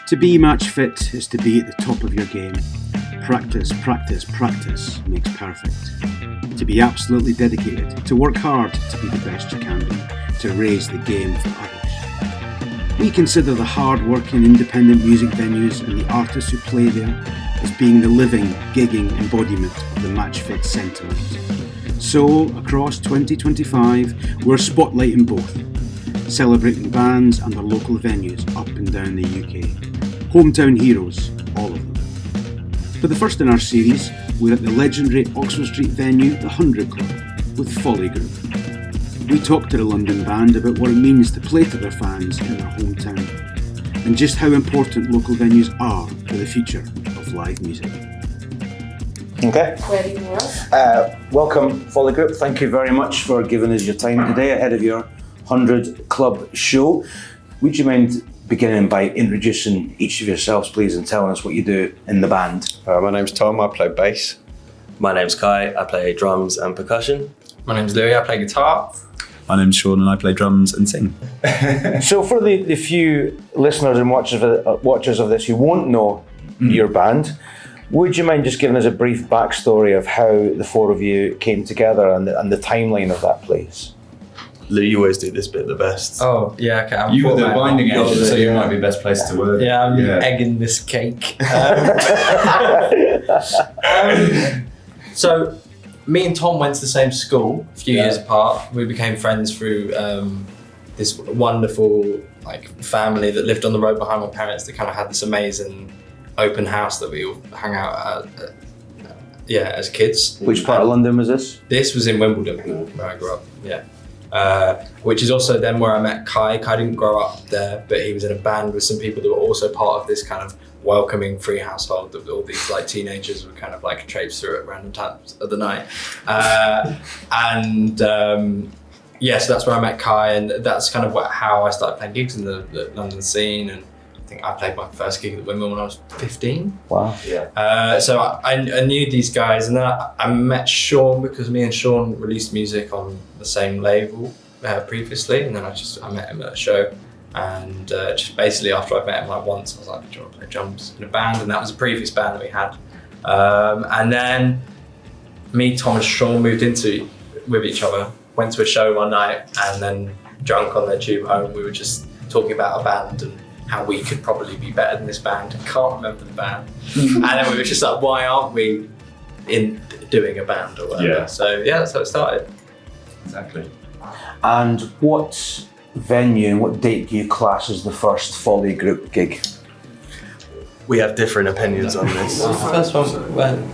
To be match fit is to be at the top of your game. Practice, practice, practice makes perfect. To be absolutely dedicated, to work hard to be the best you can be, to raise the game for others. We consider the hard-working independent music venues and the artists who play there as being the living, gigging embodiment of the match fit sentiment. So, across 2025, we're spotlighting both, celebrating bands and their local venues up and down the UK. Hometown heroes, all of them. For the first in our series, we're at the legendary Oxford Street venue, the 100 Club, with Folly Group. We talked to the London band about what it means to play to their fans in their hometown, and just how important local venues are for the future of live music. Okay. Ready for welcome, Folly Group. Thank you very much for giving us your time today ahead of your 100 Club show. Would you mind beginning by introducing each of yourselves, please, and telling us what you do in the band? My name's Tom, I play bass. My name's Kai, I play drums and percussion. My name's Louis, I play guitar. My name's Sean and I play drums and sing. So for the few listeners and watchers of this who won't know your band, would you mind just giving us a brief backstory of how the four of you came together and the timeline of that, please? Lou, you always do this bit the best. Oh, yeah, okay. You were the binding agent, so you might be best placed to work. Yeah, I'm egging this cake. So, me and Tom went to the same school a few years apart. We became friends through this wonderful family that lived on the road behind my parents that kind of had this amazing open house that we all hung out at, as kids. Which part of London was this? This was in Wimbledon, where I grew up, which is also then where I met Kai. Kai didn't grow up there, but he was in a band with some people that were also part of this kind of welcoming free household that all these teenagers would kind of traipse through at random times of the night. So that's where I met Kai, and that's kind of how I started playing gigs in the London scene. And I think I played my first gig at the Windmill when I was 15. Wow. Yeah. So I knew these guys, and then I met Sean because me and Sean released music on the same label previously, and then I met him at a show, and just basically after I met him once, I was like, do you want to play drums in a band? And that was a previous band that we had. And then me, Tom and Sean moved into with each other, went to a show one night, and then drunk on their tube home, we were just talking about a band and how we could probably be better than this band. Can't remember the band. And then we were just like, why aren't we in doing a band or whatever? Yeah. So that's how it started. Exactly. And what venue and what date do you class as the first Folly Group gig? We have different opinions on this. The first one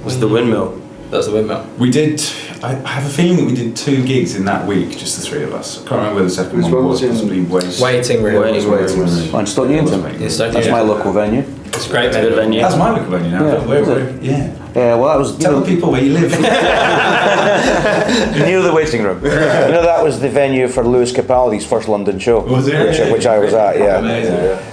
was the Windmill. That was the Windmill. We did, I have a feeling that we did 2 gigs in that week, just the 3 of us. I can't remember where the second one was. Possibly Waiting Room. Oh, in Stoke Newington? That's my local venue. It's a great venue. That's my local venue now. Yeah, well that was... Tell the people where you live. Near the Waiting Room. That was the venue for Lewis Capaldi's first London show. Was it? Which I was at, yeah. Amazing.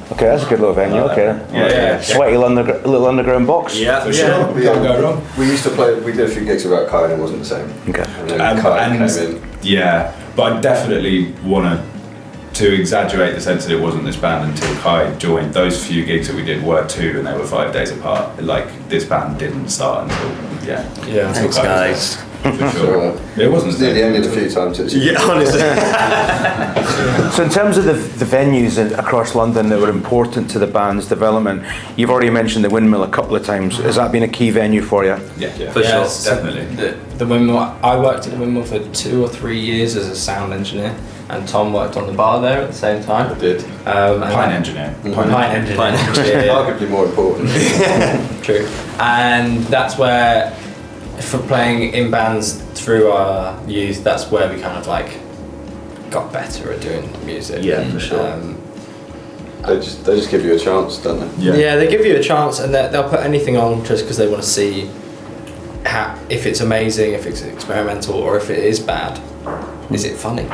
Okay, that's a good little venue, okay. Sweaty little underground box. Yeah, for sure. Can't go wrong. We used to play, we did a few gigs without Kai and it wasn't the same. Okay. And then Kai came in. Yeah, but I definitely want to exaggerate the sense that it wasn't this band until Kai joined. Those few gigs that we did were 2 and they were 5 days apart. This band didn't start until, Thanks, guys. For sure. It wasn't Nearly ended a few times. Honestly. So in terms of the venues across London that were important to the band's development, you've already mentioned the Windmill a couple of times. Has that been a key venue for you? Yeah, For sure. definitely. The Windmill, I worked at the Windmill for 2 or 3 years as a sound engineer, and Tom worked on the bar there at the same time. I did. Pine engineer. Pine engineer. Arguably more important. True. And that's where, for playing in bands through our youth, that's where we kind of got better at doing music. Yeah, for sure. They just give you a chance, don't they? Yeah, they give you a chance, and they'll put anything on just because they want to see if it's amazing, if it's experimental, or if it is bad. Is it funny?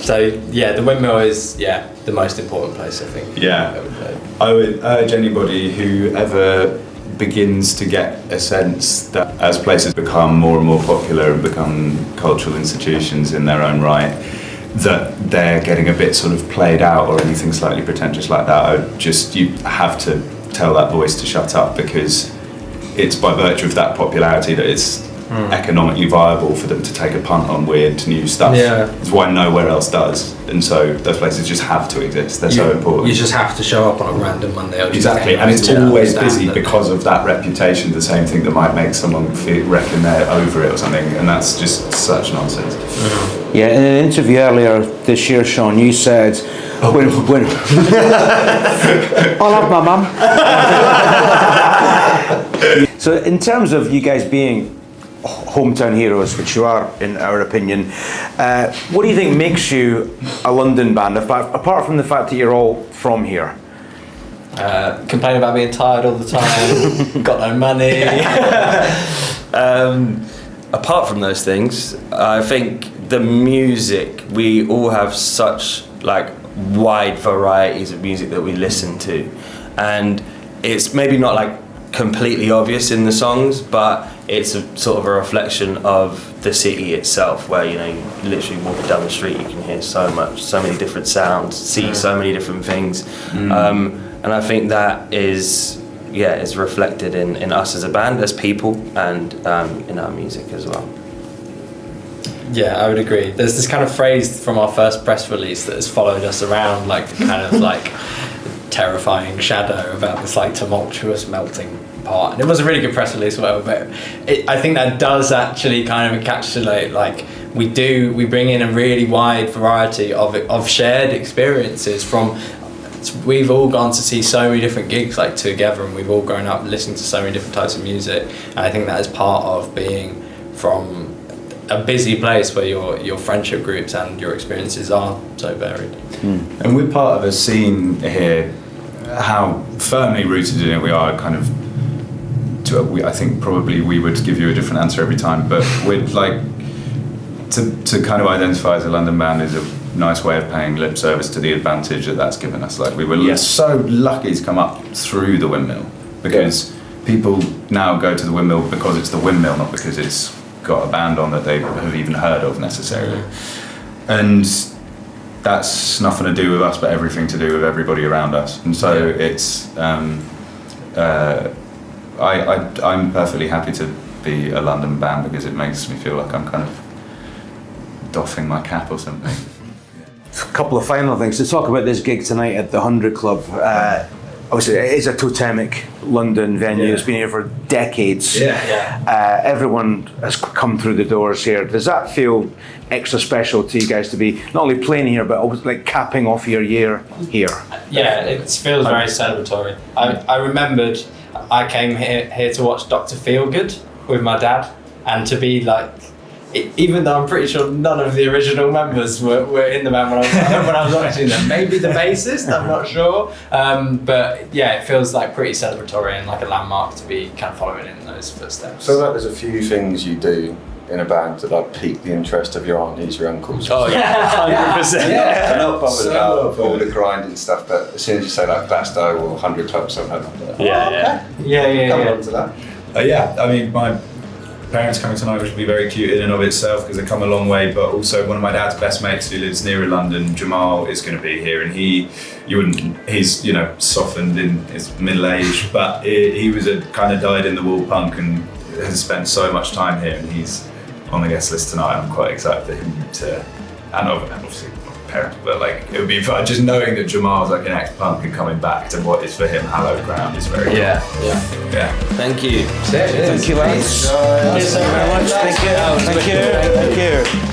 The Windmill is the most important place, I think. Yeah, I would urge anybody who ever begins to get a sense that as places become more and more popular and become cultural institutions in their own right, that they're getting a bit sort of played out or anything slightly pretentious like that. You have to tell that voice to shut up, because it's by virtue of that popularity that it's economically viable for them to take a punt on weird new stuff. Yeah. It's why nowhere else does, and so those places just have to exist. They're so important. You just have to show up on a random Monday or Exactly, and it's always busy because of that reputation. The same thing that might make someone reckon they're over it or something, and that's just such nonsense. Yeah, in an interview earlier this year, Sean, you said, when I'll have my mum. So in terms of you guys being hometown heroes, which you are in our opinion, what do you think makes you a London band, apart from the fact that you're all from here? Complain about being tired all the time, got no money. Apart from those things, I think the music, we all have such like wide varieties of music that we listen to, and it's maybe not like completely obvious in the songs, but it's a sort of a reflection of the city itself, where you literally walking down the street, you can hear so many different sounds, see so many different things, and I think that is reflected in us as a band, as people, and in our music as well. Yeah, I would agree. There's this kind of phrase from our first press release that has followed us around, like the kind of like terrifying shadow about this like tumultuous melting pot. And it was a really good press release or whatever, but I think that does actually kind of encapsulate, like, we bring in a really wide variety of shared experiences. We've all gone to see so many different gigs like together, and we've all grown up listening to so many different types of music, and I think that is part of being from a busy place where your friendship groups and your experiences are so varied. And we're part of a scene here, how firmly rooted in it we are, kind of, I think probably we would give you a different answer every time, but we'd like to kind of identify as a London band is a nice way of paying lip service to the advantage that's given us. Like, we were so lucky to come up through the Windmill, because people now go to the Windmill because it's the Windmill, not because it's got a band on that they have even heard of necessarily. And that's nothing to do with us, but everything to do with everybody around us. And so it's I'm perfectly happy to be a London band, because it makes me feel like I'm kind of doffing my cap or something. A couple of final things to talk about this gig tonight at the 100 Club. Obviously, it is a totemic London venue. It's been here for decades. Everyone has come through the doors here. Does that feel extra special to you guys to be not only playing here, but always like capping off your year here? Yeah, it feels very celebratory. I remembered I came here to watch Dr. Feelgood with my dad, and to be like, even though I'm pretty sure none of the original members were in the band when I was watching them. Maybe the bassist, I'm not sure. But yeah, it feels like pretty celebratory and like a landmark to be kind of following in those footsteps. So there's a few things you do in a band that like pique the interest of your aunties, your uncles. Oh yeah, 100%. I'm not bothered about all the grinding stuff, but as soon as you say like Glasgow or 100 Clubs, I'm like, come on to that. I mean, my parents coming tonight, which will be very cute in and of itself, because they come a long way, but also one of my dad's best mates who lives near London, Jamal, is going to be here, and he's softened in his middle age, but he was a kind of dyed in the wool punk and has spent so much time here, and he's on the guest list tonight. I'm quite excited for him to, and obviously parents, but like it would be fun just knowing that Jamal's like an ex-punk and coming back to what is for him hallowed ground is very cool. Thank you. Thank you, lads. Thank you so very much. Thank you.